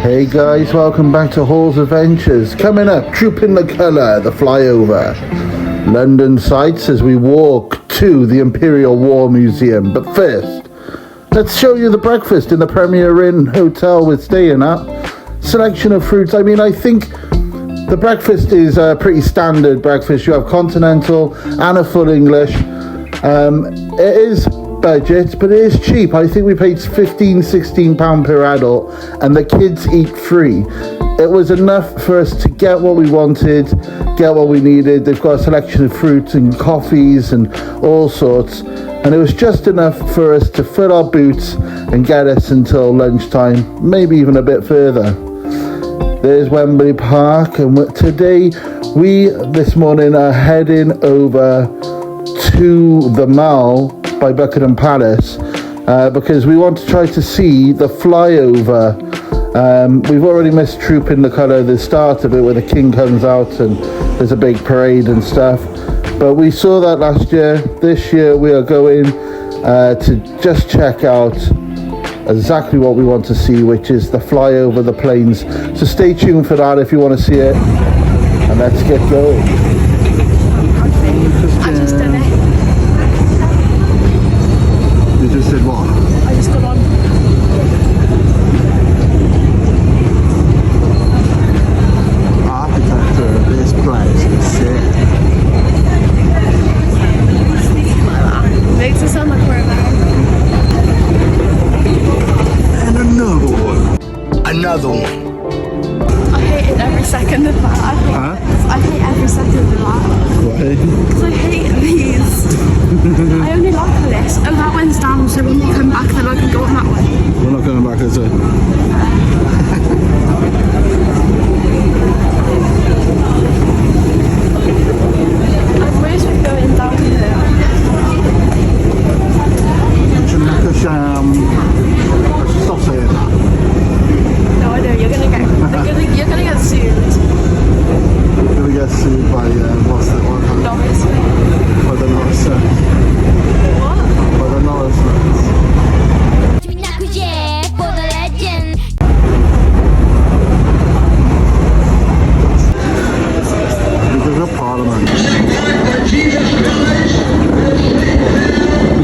Hey guys, welcome back to Hall's Adventures. Coming up, Trooping the Colour, the Flyover. London sights as we walk to the Imperial War Museum. But first, let's show you the breakfast in the Premier Inn hotel we're staying at. Selection of fruits. I mean, I think the breakfast is a pretty standard breakfast. You have continental and a full English. It is budget, but it is cheap. I think we paid £16 per adult, and the kids eat free. It was enough for us to get what we wanted, get what we needed. They've got a selection of fruits and coffees and all sorts, and it was just enough for us to fill our boots and get us until lunchtime, maybe even a bit further. There's Wembley Park, and today this morning are heading over to the Mall by Buckingham Palace because we want to try to see the flyover. We've already missed Trooping the Colour, the start of it where the king comes out and there's a big parade and stuff, but we saw that last year. This year we are going to just check out exactly what we want to see, which is the flyover, the planes. So stay tuned for that if you want to see it, and let's get going. I just done it. You just did what? I just got on. Architecture of this place is sick. Makes it sound like we're American. And another one. Another one. I hated every second of that. I hate every second of that. Why? Because I hate these. I only like this, and that one's down, so when we come back then I can go on that one. We're not going back, is it? I wish we're going down here. Stop saying that. No, I know, you're gonna get sued. We're going to get sued by, what's the one? Norris. By the Norris. What? By the Norris. This is a parliament.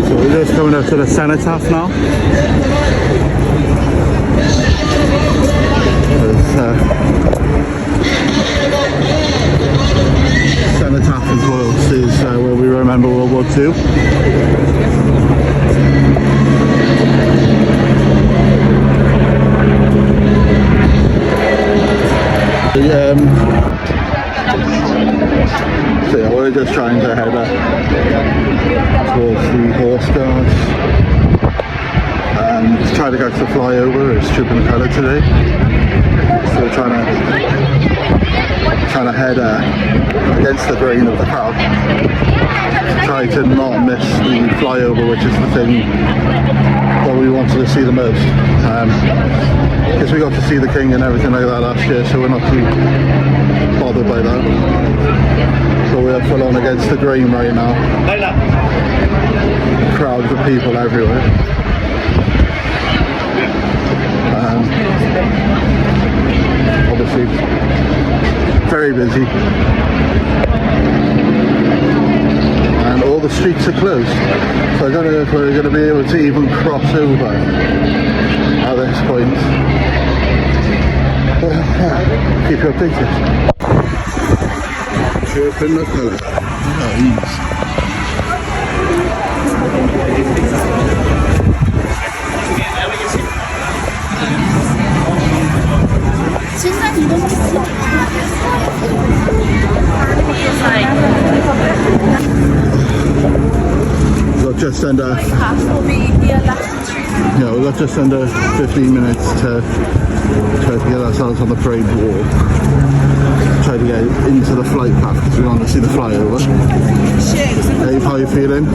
So we're just coming up to the cenotaph now. Cenotaph as well is where we remember World War II. So yeah, we're just trying to head up towards the horse guards and try to get to the flyover. It's Trooping the Colour today, so we're trying to head against the grain of the crowd to try to not miss the flyover, which is the thing that we wanted to see the most, because we got to see the king and everything like that last year, so we're not too bothered by that. So we're full on against the grain right now. Crowds of people everywhere. Obviously very busy, and all the streets are closed, so I don't know if we're going to be able to even cross over at this point. But yeah, keep you updated. Trooping the Colour. We've got just under, yeah, we've got just under 15 minutes to try to get ourselves on the parade walk. Try to get into the flight path because we want to see the flyover. Dave, how are you feeling?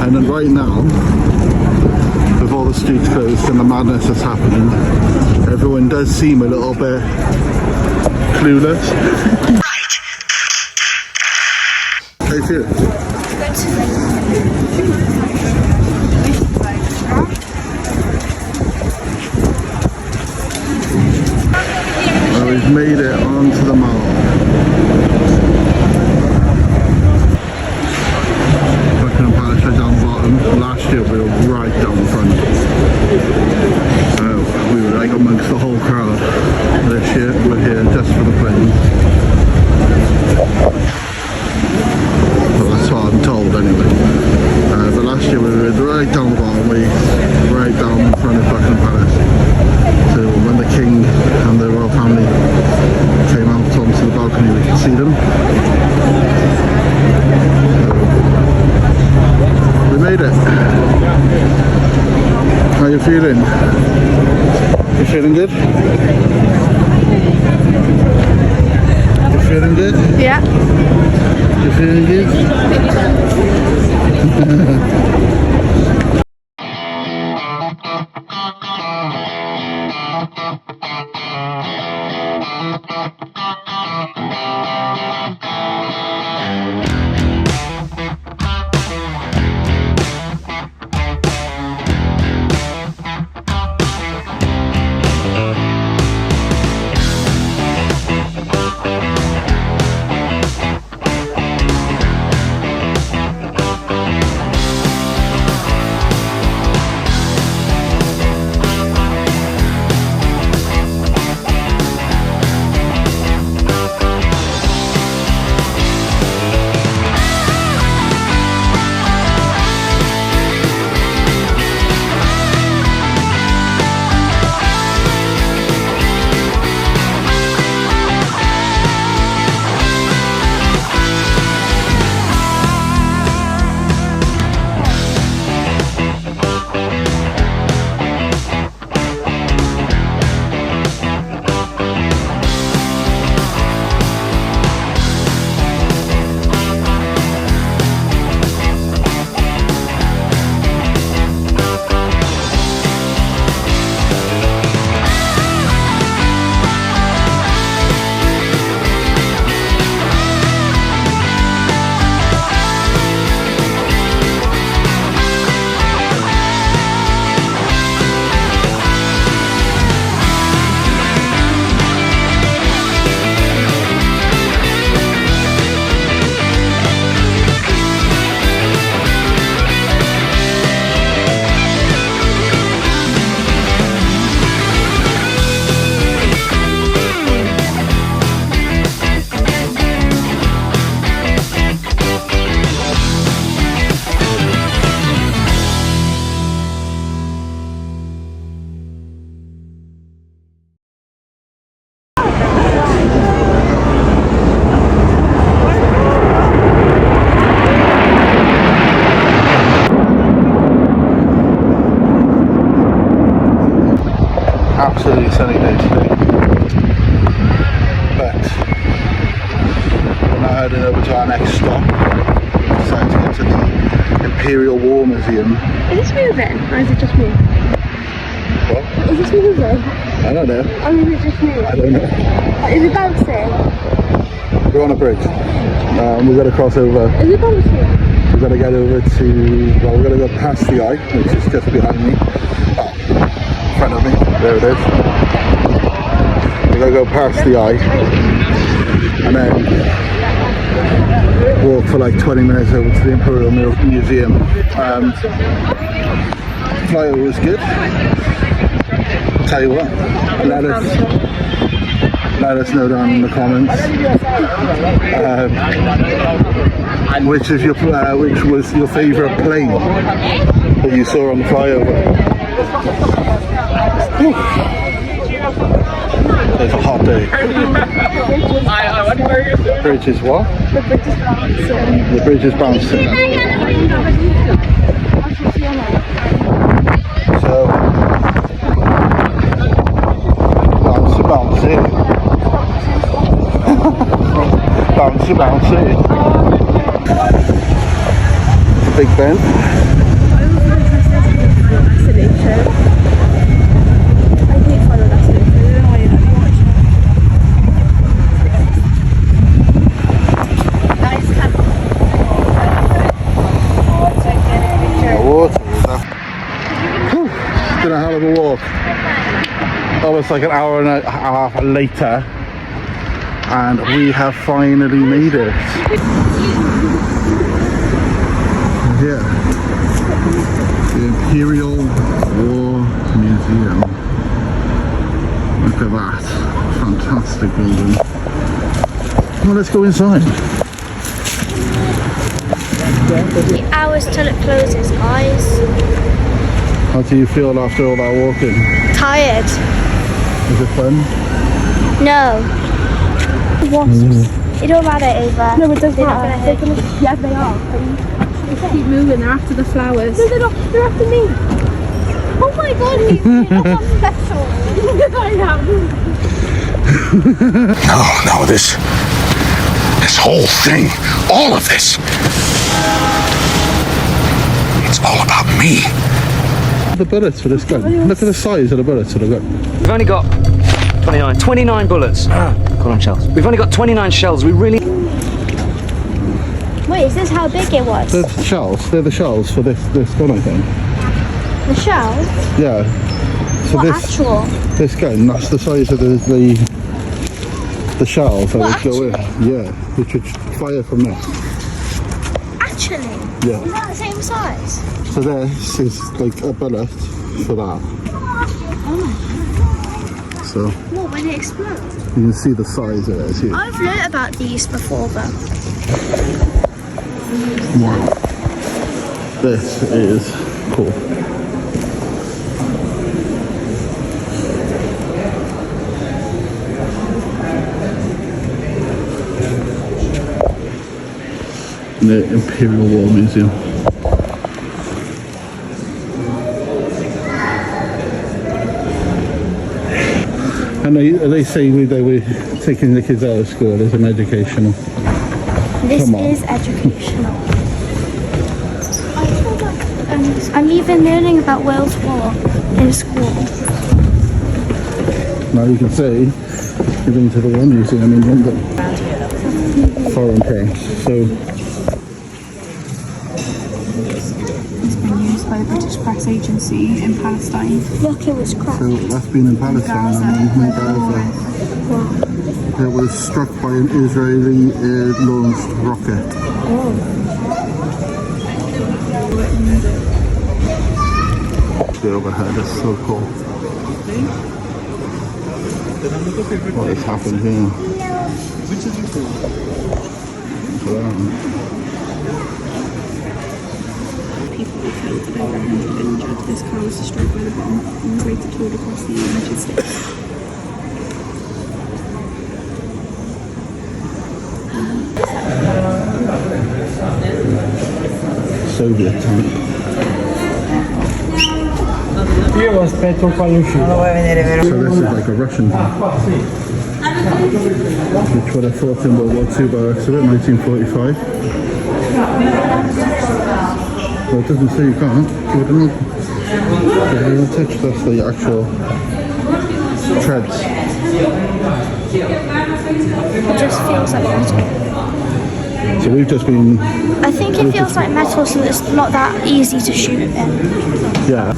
And then right now, with all the streets closed and the madness that's happening, everyone does seem a little bit clueless. How you feeling? Good. made it onto the mall. Buckingham Palace right down the bottom. Last year we were right down the front. So we were like amongst the whole crowd. This year we're here just for the planes. Well, that's what I'm told anyway. But last year we were right down the bottom, right down in front of Buckingham Palace. So when the King and the royal family came out onto the balcony, we could see them. So we made it. How you feeling? You feeling good? You feeling good? Yeah. You feeling good? Absolutely sunny day today, but we're now heading over to our next stop. We decided to get to the Imperial War Museum. Is this moving, or is it just me? What? Is this moving? I don't know. Or is it just me? I don't know. Is it bouncing? We're on a bridge. We've got to cross over. Is it bouncing? We've got to get over to, well, we've got to go past the eye, which is just behind me. In front of me. There it is. We've got to go past the eye. And then walk for like 20 minutes over to the Imperial Museum. Flyover was good. Tell you what, let us know down in the comments which was your favourite plane that you saw on the flyover. It's a hot day. The bridge is what? The bridge is bouncing. So, bouncy. Bouncy. Big Ben. It's been a hell of a walk. Almost like an hour and a half later And we have finally made it. Here, the Imperial War Museum. Look at that. Fantastic building. Well, let's go inside. 8 hours till it closes, guys. How do you feel after all that walking? Tired. Is it fun? No. Wasps. It don't matter, Ava. No, it does They're not. not gonna hurt you. Yeah, they are. They keep moving. They're after the flowers. No, they're not. They're after me. Oh my god, that's special. I am. No, this whole thing, all of this, it's all about me. The bullets for this gun. Look at the size of the bullets for the gun. We've only got 29 bullets. Call them shells. We've only got 29 shells. We really... Wait, is this how big it was? The shells. They're the shells for this gun, I think. The shell? Yeah. So What, actual? this gun, that's the size of the shells that What, would go in. Yeah, we could fire from there. Actually? Yeah. Is that the same size? So this is like a bullet for that. So What, when it explodes? you can see the size of it here. I've learnt about these before, but... Wow. This is cool. The Imperial War Museum. And they say they were taking the kids out of school as an educational. This Come on. is educational. I feel like I'm even learning about World War in school. Now you can see you've been to the War Museum in London. Foreign tanks. So It's been used by the British press agency in Palestine. Look, it was cracked. that's been in Palestine and in Gaza. It was struck by an Israeli launched rocket. The overhead is so cool. What has happened here? People were killed, over 100 injured. This car was destroyed by the bomb and was later towed across the United States. Soviet tank. Io aspetto un paio uscito. So this is like a Russian tank, which would have fought in World War II by accident, 1945. Well, it doesn't say you can't. Give it a look. Give it a touch. That's the actual treads. It just feels like metal. So we've just been... I think it feels like metal, so it's not that easy to shoot in. Yeah.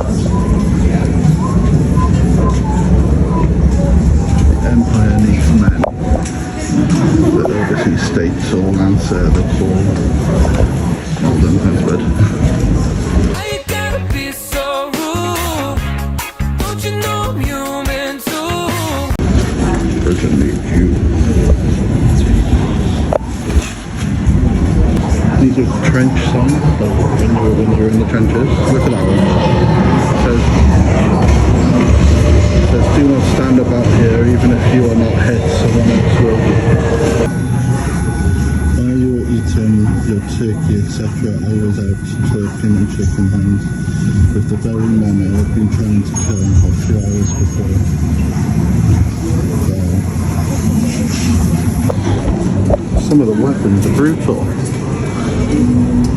Empire needs men. The overseas states all answer the call. Well done, thanks, bud. Why you gotta be so rude? Don't you know I'm human too? Doesn't need you. These are trench songs, like when you're in the trenches. Look at that one. It says, do not stand about here even if you are not hit, someone else will. While you were eating your turkey, etc., I was out turking and shaking hands with the very man I had been trying to kill a few hours before. Some of the weapons are brutal.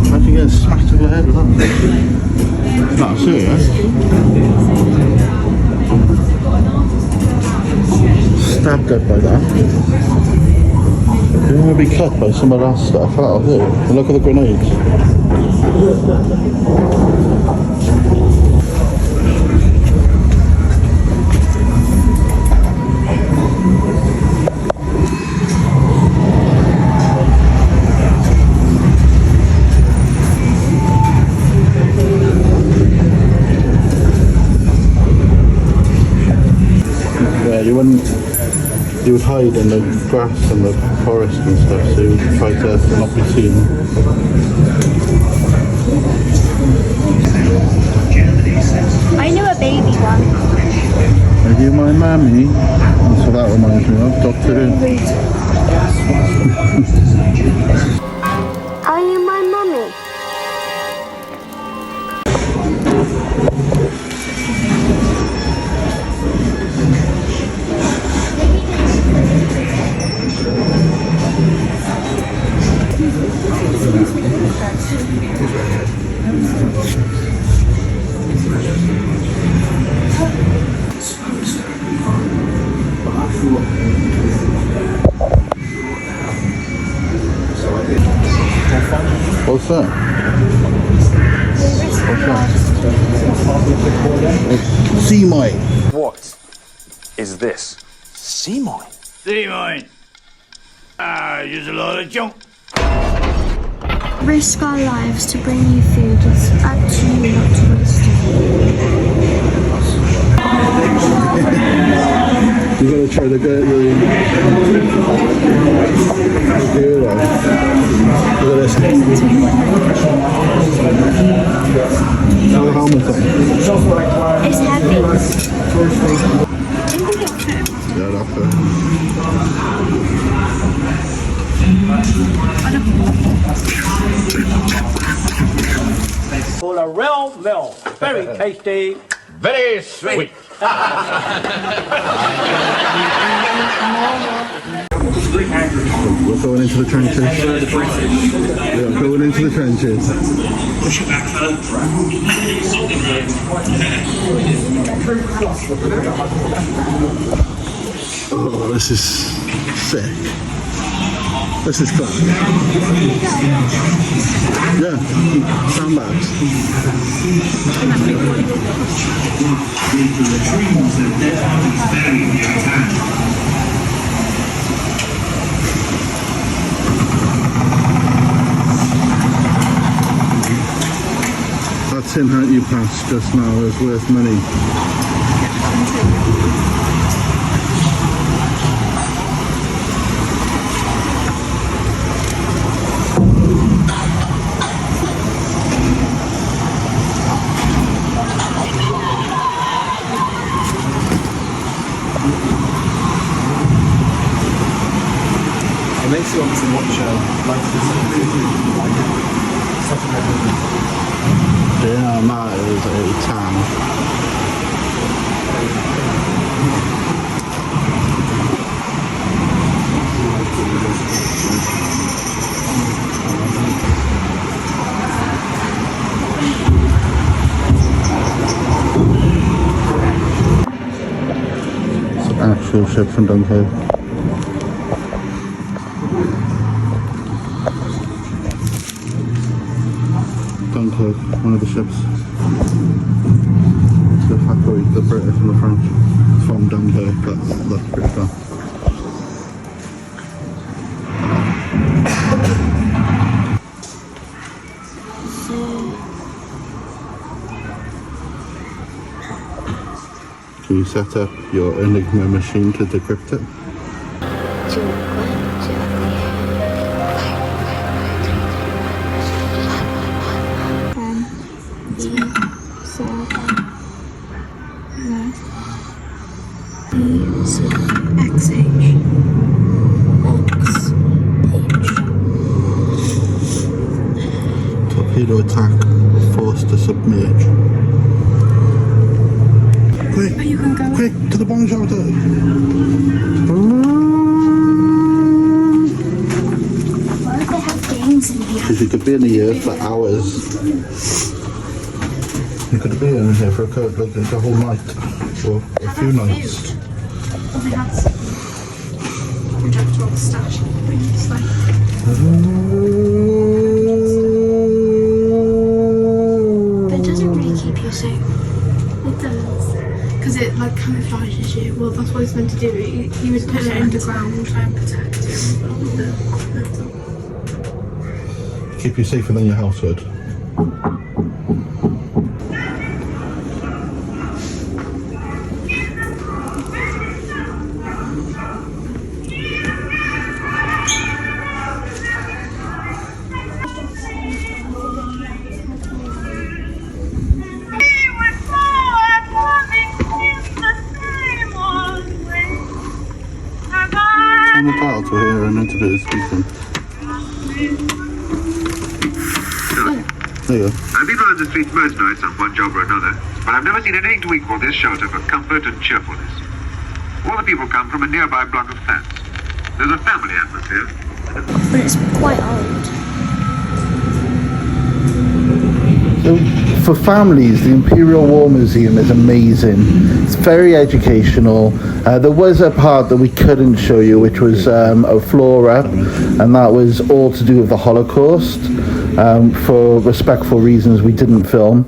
Imagine getting smacked over the head with that. Not serious. Stabbed dead by that. You don't want to be cut by some of that stuff. That'll do. And look at the grenades. when he would hide in the grass and the forest and stuff, so he would try to not be seen. I knew a baby one. Are you my mammy? That's what that reminds me of, Doctor Who. Are you my mummy? What's that? Sea mine. What is this? Sea mine? Sea mine. Just a lot of junk. Risk our lives to bring you food. It's up to you not to waste it. You gotta try to get the look at this. Now the helmet on. It's heavy. Yeah, that's it. Full of real milk. Very tasty. Very sweet. We're going into the trenches. We're going into the trenches. Push it back further. Oh, this is sick. This is class. Yeah, sandbags. That tin hat you passed just now is worth money. It makes you want to watch like Yeah, that is a tan. It's an actual ship from Dunkirk. Dunkirk, one of the ships. The factory, the British and the French. It's from Dunkirk, that's pretty cool. Can you set up your Enigma machine to decrypt it? Torpedo attack, forced to submerge. Quick, You can go. quick, to the bomb shelter! Why do they have games in here? Because you could be in here for hours. You could be in here for the whole night, or a few nights. Oh, they have injectable stash. It's like But it doesn't really keep you safe. it does. Because it like camouflages you. Well, that's what it's meant to do. You would put it underground and try and protect you. Keep you safer than your house would. meant to put this piece on. There you go. I've been around the streets most nights on one job or another, but I've never seen anything to equal this shelter for comfort and cheerfulness. All the people come from a nearby block of flats. There's a family atmosphere. But it's quite old. So for families, the Imperial War Museum is amazing. It's very educational. There was a part that we couldn't show you, which was a floor up, and that was all to do with the Holocaust. For respectful reasons, we didn't film.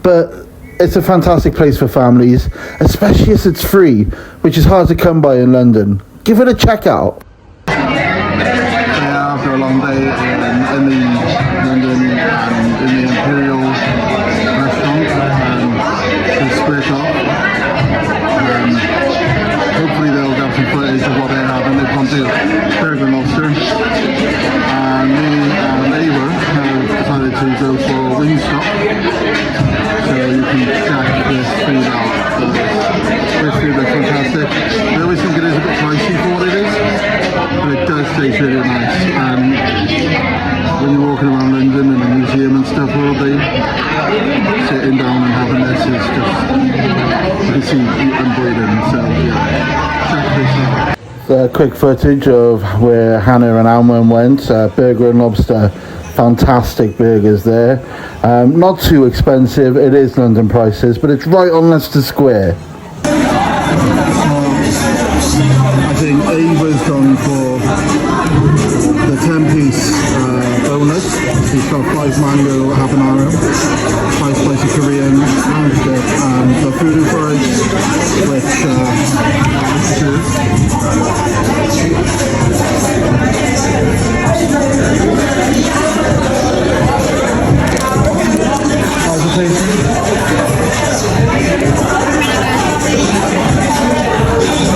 But it's a fantastic place for families, especially as it's free, which is hard to come by in London. Give it a check out. After a long day in the London in the Imperial restaurant, to split off. Hopefully they'll get some footage of what they're having. They've gone to burger and lobster, and me and Ava have decided to go for Wingstop. So you can check this food out. This food looks fantastic. I always think it is a bit pricey for what it is, but it does taste really nice. And when you're walking around London in the museum and stuff all day, sitting down and having this is just, you can see I'm breathing. So yeah, check this out. Quick footage of where Hannah and Anwen went. Burger and lobster. Fantastic burgers there. Not too expensive. It is London prices, but it's right on Leicester Square. I think Ava's gone for the 10-piece bonus. She's got 5 mango habanero, 5 spicy Korean, and the food and fries, which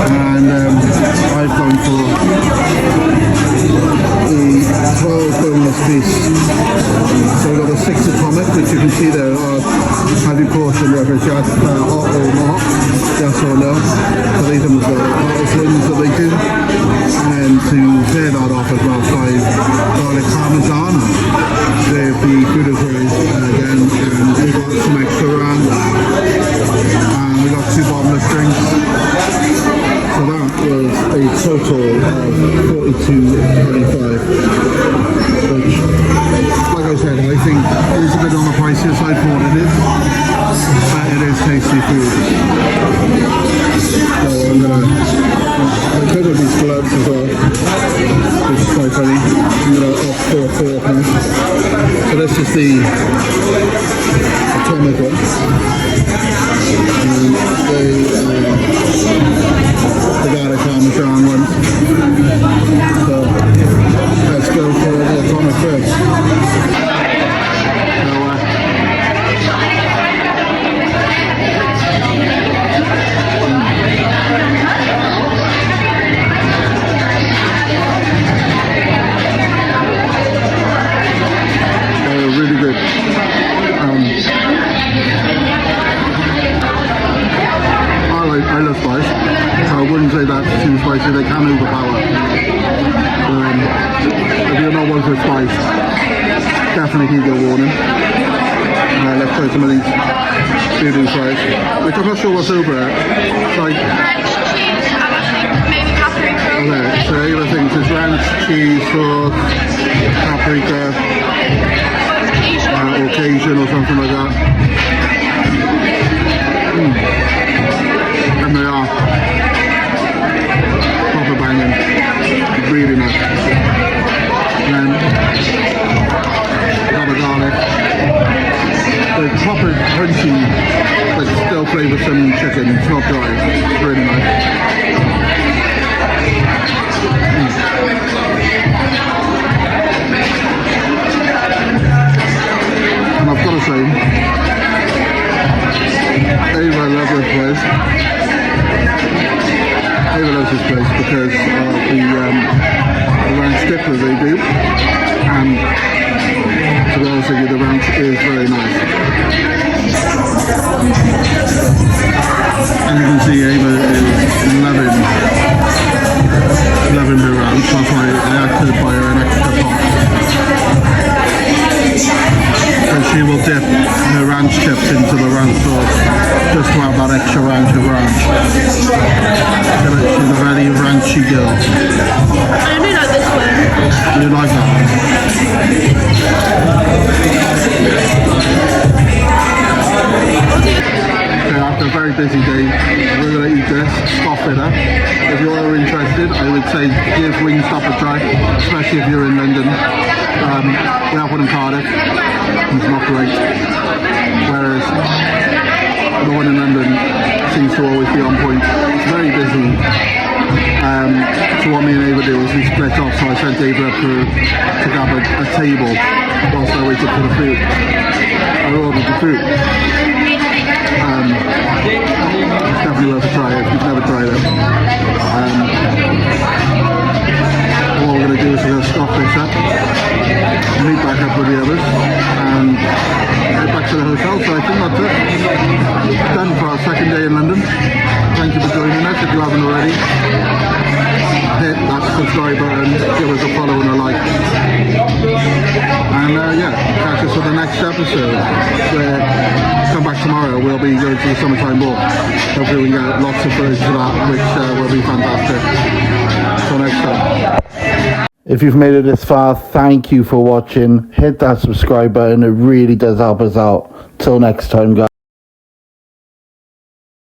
and I've gone for the 12 boneless piece. So we've got the 6 atomic, which you can see there are have you portion whether it's just hot or not, yes or no. So these are the things that they do. And then to pair that off as well, 5 garlic parmesan with the food and fries again, and we got some extra ram, and we got 2 bottomless drinks. So that was a total of $42.25, which, like I said, I think it is a bit on the pricier side for what it is, but it is tasty food. So I'm gonna, I could have these gloves as well, which is quite funny. I'm gonna opt for a fork now. So this is the atomic one. And the garlic parmesan one. So let's go for the atomic first. Really good. I love spice, so I wouldn't say that's too spicy. They can overpower. If you're not one for spice, definitely heed your warning. Let's try some of these food and fries, which I'm not sure what's over it. It's like, okay, so here are things. It's ranch, cheese, sauce, paprika, or Cajun or something like that. And they are proper banging, really nice. And then got the garlic. They're proper crunchy, but still flavour some chicken. It's not dry. It's really nice. And I've got to say, Ava loves this place. Ava loves this place because of the ranch dip that they do, and to be honest with you, the ranch is very nice. say give Wingstop a try, especially if you're in London. We have one in Cardiff, it's not great, whereas the one in London seems to always be on point. It's very busy. So what me and Ava do is we split off, so I sent Ava up to grab a table whilst I waited for the food. I ordered the food. It's definitely worth a try if you've never tried it. What we're going to do is we're going to stop this up, meet back up with the others, and head back to the hotel. So I think that's it. Done for our second day in London. Thank you for joining us. If you haven't already, hit that subscribe button, give us a follow and a like. And yeah, catch us for the next episode. Where come back tomorrow, we'll be going to the summertime walk. Hopefully we can get lots of footage of that, which will be fantastic. Till next time. If you've made it this far, thank you for watching. Hit that subscribe button, it really does help us out. Till next time, guys.